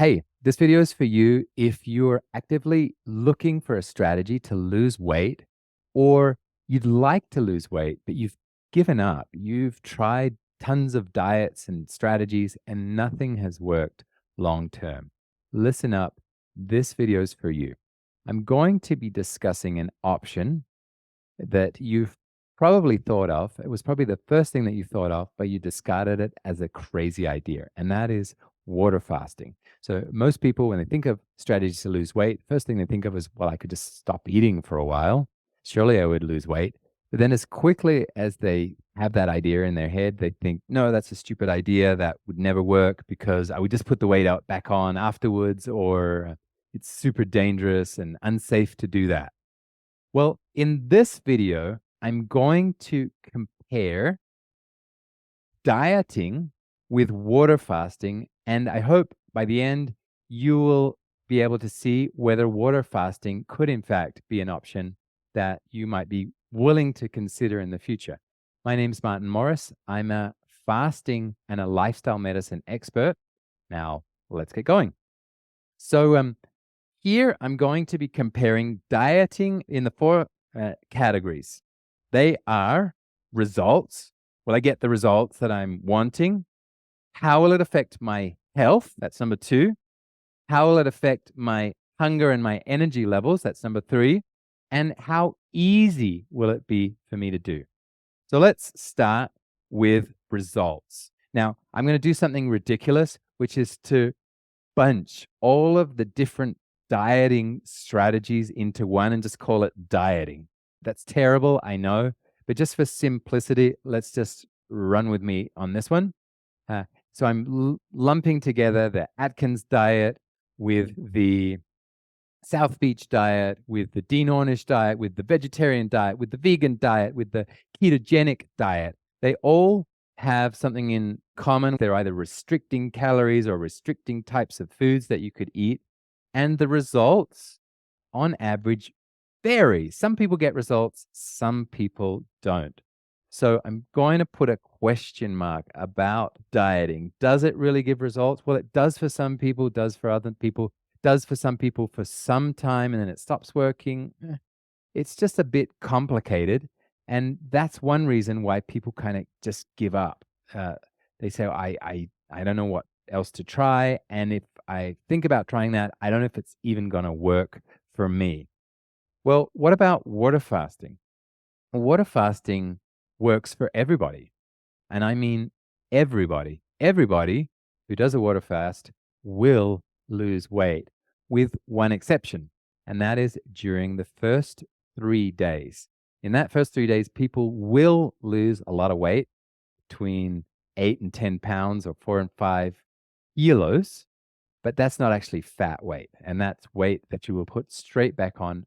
Hey, this video is for you if you're actively looking for a strategy to lose weight, or you'd like to lose weight, but you've given up. You've tried tons of diets and strategies, and nothing has worked long term. Listen up. This video is for you. I'm going to be discussing an option that you've probably thought of. It was probably the first thing that you thought of, but you discarded it as a crazy idea, and that is water fasting. So, most people, when they think of strategies to lose weight, first thing they think of is, well, I could just stop eating for a while. Surely I would lose weight. But then, as quickly as they have that idea in their head, they think, no, that's a stupid idea. That would never work because I would just put the weight out back on afterwards, or it's super dangerous and unsafe to do that. Well, in this video, I'm going to compare dieting with water fasting. And I hope by the end, you will be able to see whether water fasting could, in fact, be an option that you might be willing to consider in the future. My name's Martin Morris. I'm a fasting and a lifestyle medicine expert. Now, let's get going. So, here I'm going to be comparing dieting in the four categories. They are results. Will I get the results that I'm wanting? How will it affect my health? That's number two. How will it affect my hunger and my energy levels? That's number three. And how easy will it be for me to do? So let's start with results. Now, I'm going to do something ridiculous, which is to bunch all of the different dieting strategies into one and just call it dieting. That's terrible, I know, but just for simplicity, let's just run with me on this one. So I'm lumping together the Atkins diet with the South Beach diet, with the Dean Ornish diet, with the vegetarian diet, with the vegan diet, with the ketogenic diet. They all have something in common. They're either restricting calories or restricting types of foods that you could eat. And the results, on average, vary. Some people get results, some people don't. So I'm going to put a question mark about dieting. Does it really give results? Well, it does for some people, does for other people, does for some people for some time, and then it stops working. It's just a bit complicated. And that's one reason why people kind of just give up. They say, I don't know what else to try. And if I think about trying that, I don't know if it's even going to work for me. Well, what about water fasting? Water fasting works for everybody. And I mean everybody. Everybody who does a water fast will lose weight, with one exception, and that is during the first 3 days. In that first 3 days, people will lose a lot of weight, between 8 and 10 pounds or 4 and 5 kilos, but that's not actually fat weight. And that's weight that you will put straight back on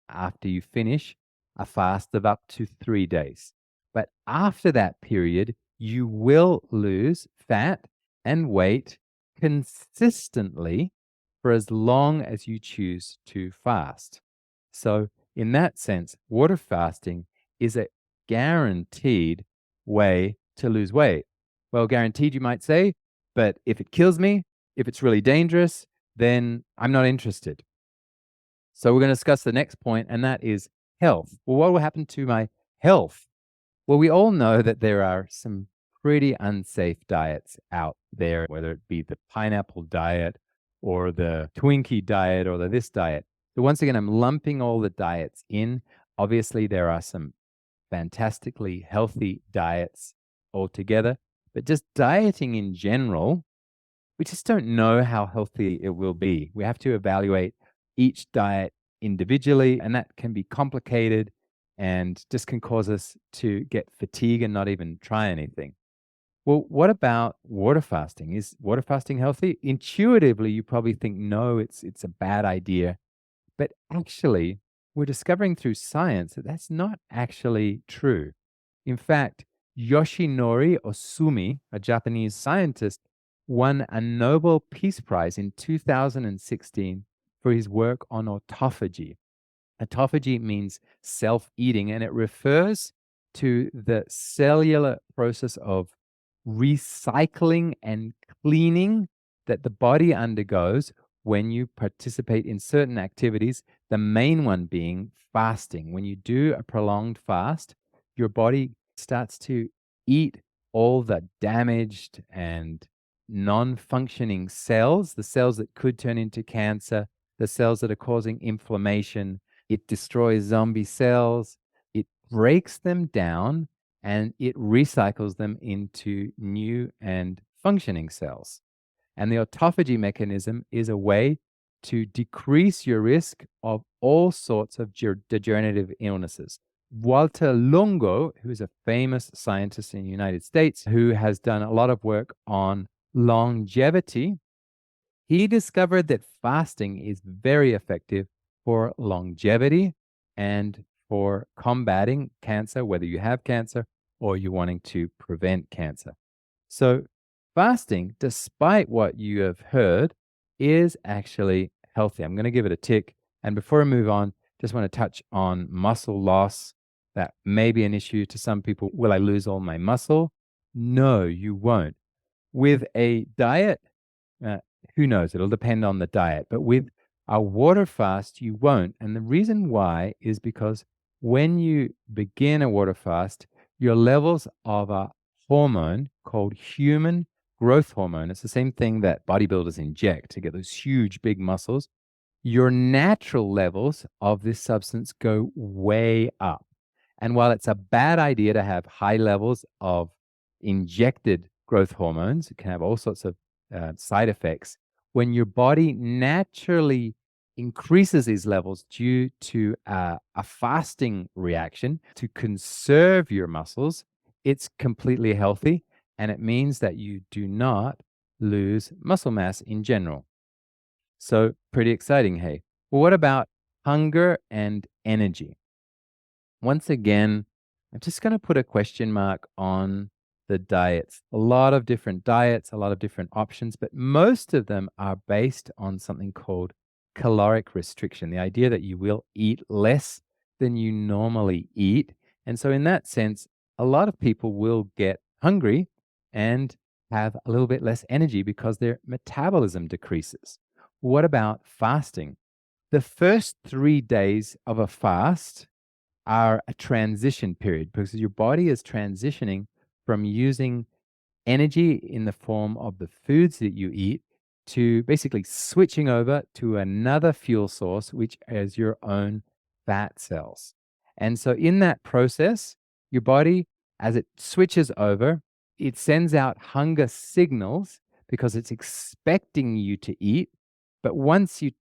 after you finish a fast of up to 3 days. But after that period, you will lose fat and weight consistently for as long as you choose to fast. So, in that sense, water fasting is a guaranteed way to lose weight. Well, guaranteed, you might say, but if it kills me, if it's really dangerous, then I'm not interested. So, we're going to discuss the next point, and that is health. Well, what will happen to my health? Well, we all know that there are some pretty unsafe diets out there, whether it be the pineapple diet or the Twinkie diet or the this diet. So once again, I'm lumping all the diets in. Obviously, there are some fantastically healthy diets altogether, but just dieting in general, we just don't know how healthy it will be. We have to evaluate each diet individually, and that can be complicated and just can cause us to get fatigue and not even try anything. Well, what about water fasting? Is water fasting healthy? Intuitively, you probably think, no, it's a bad idea. But actually, we're discovering through science that that's not actually true. In fact, Yoshinori Osumi, a Japanese scientist, won a Nobel Peace Prize in 2016 for his work on autophagy. Autophagy means self-eating, and it refers to the cellular process of recycling and cleaning that the body undergoes when you participate in certain activities, the main one being fasting. When you do a prolonged fast, your body starts to eat all the damaged and non functioning cells, the cells that could turn into cancer, the cells that are causing inflammation. It destroys zombie cells, it breaks them down, and it recycles them into new and functioning cells. And the autophagy mechanism is a way to decrease your risk of all sorts of degenerative illnesses. Walter Longo, who is a famous scientist in the United States who has done a lot of work on longevity, he discovered that fasting is very effective for longevity and for combating cancer, whether you have cancer or you're wanting to prevent cancer. So, fasting, despite what you have heard, is actually healthy. I'm going to give it a tick. And before I move on, just want to touch on muscle loss. That may be an issue to some people. Will I lose all my muscle? No, you won't. With a diet, uh, who knows? It'll depend on the diet. But with a water fast, you won't. And the reason why is because when you begin a water fast, your levels of a hormone called human growth hormone, it's the same thing that bodybuilders inject to get those huge, big muscles. Your natural levels of this substance go way up. And while it's a bad idea to have high levels of injected growth hormones, it can have all sorts of side effects. When your body naturally increases these levels due to a fasting reaction to conserve your muscles, it's completely healthy. And it means that you do not lose muscle mass in general. So, pretty exciting, hey? Well, what about hunger and energy? Once again, I'm just going to put a question mark on the diets. A lot of different diets, a lot of different options, but most of them are based on something called caloric restriction, the idea that you will eat less than you normally eat. And so, in that sense, a lot of people will get hungry and have a little bit less energy because their metabolism decreases. What about fasting? The first 3 days of a fast are a transition period because your body is transitioning from using energy in the form of the foods that you eat to basically switching over to another fuel source, which is your own fat cells. And so, in that process, your body, as it switches over, it sends out hunger signals because it's expecting you to eat. But once you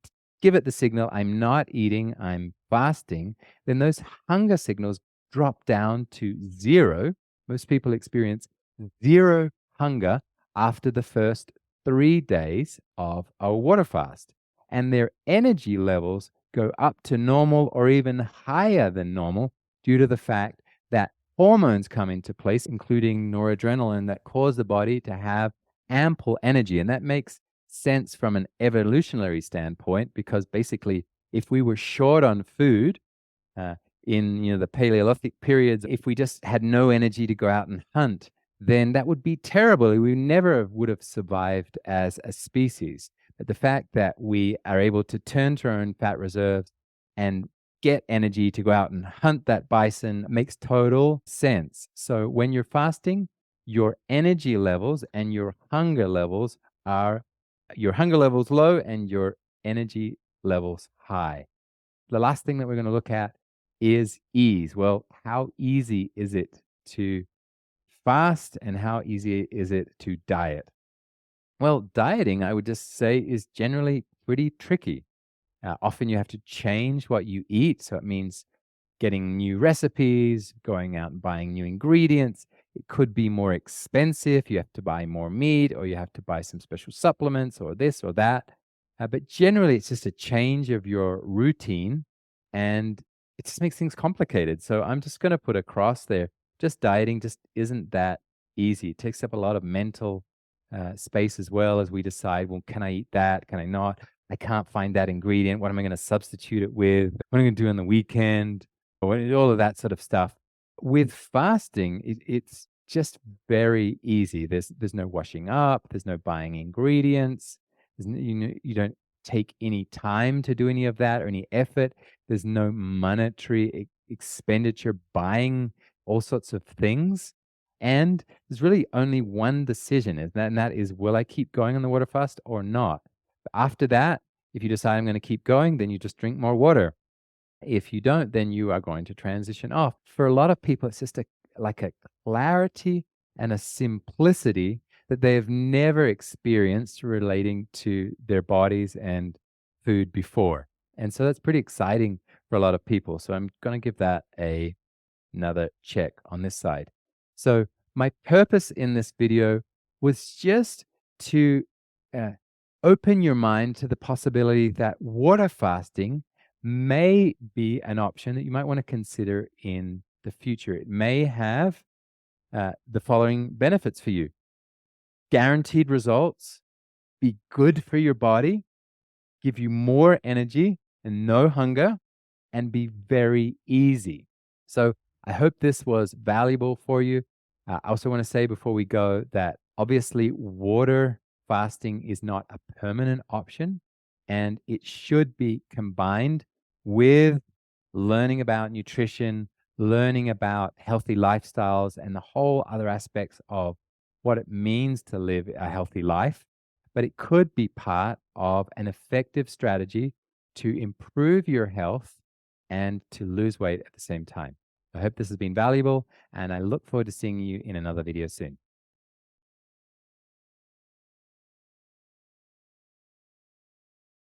give it the signal, I'm not eating, I'm fasting, then those hunger signals drop down to zero. Most people experience zero hunger after the first 3 days of a water fast. And their energy levels go up to normal or even higher than normal due to the fact that hormones come into place, including noradrenaline, that cause the body to have ample energy. And that makes sense from an evolutionary standpoint because basically, if we were short on food, in the Paleolithic periods, if we just had no energy to go out and hunt, then that would be terrible. We never would have survived as a species. But the fact that we are able to turn to our own fat reserves and get energy to go out and hunt that bison makes total sense. So when you're fasting, your energy levels and your hunger levels low and your energy levels high. The last thing that we're going to look at is ease. Well, how easy is it to fast and how easy is it to diet? Well, dieting, I would just say, is generally pretty tricky. Often you have to change what you eat. So it means getting new recipes, going out and buying new ingredients. It could be more expensive. You have to buy more meat or you have to buy some special supplements or this or that. But generally, it's just a change of your routine and it just makes things complicated. So I'm just going to put a cross there. Just dieting just isn't that easy. It takes up a lot of mental space as well as we decide, well, can I eat that? Can I not? I can't find that ingredient. What am I going to substitute it with? What am I going to do on the weekend? All of that sort of stuff. With fasting, it's just very easy. There's no washing up, there's no buying ingredients, you don't take any time to do any of that or any effort. There's no monetary expenditure buying all sorts of things. And there's really only one decision, and that is, will I keep going on the water fast or not? After that, if you decide I'm going to keep going, then you just drink more water. If you don't, then you are going to transition off. For a lot of people, it's just like a clarity and a simplicity that they have never experienced relating to their bodies and food before. And so that's pretty exciting for a lot of people. So I'm going to give that another check on this side. So my purpose in this video was just to uh, open your mind to the possibility that water fasting may be an option that you might want to consider in the future. It may have the following benefits for you: guaranteed results, be good for your body, give you more energy and no hunger, and be very easy. So I hope this was valuable for you. I also want to say before we go that obviously water fasting is not a permanent option, and it should be combined with learning about nutrition, learning about healthy lifestyles, and the whole other aspects of what it means to live a healthy life. But it could be part of an effective strategy to improve your health and to lose weight at the same time. I hope this has been valuable, and I look forward to seeing you in another video soon.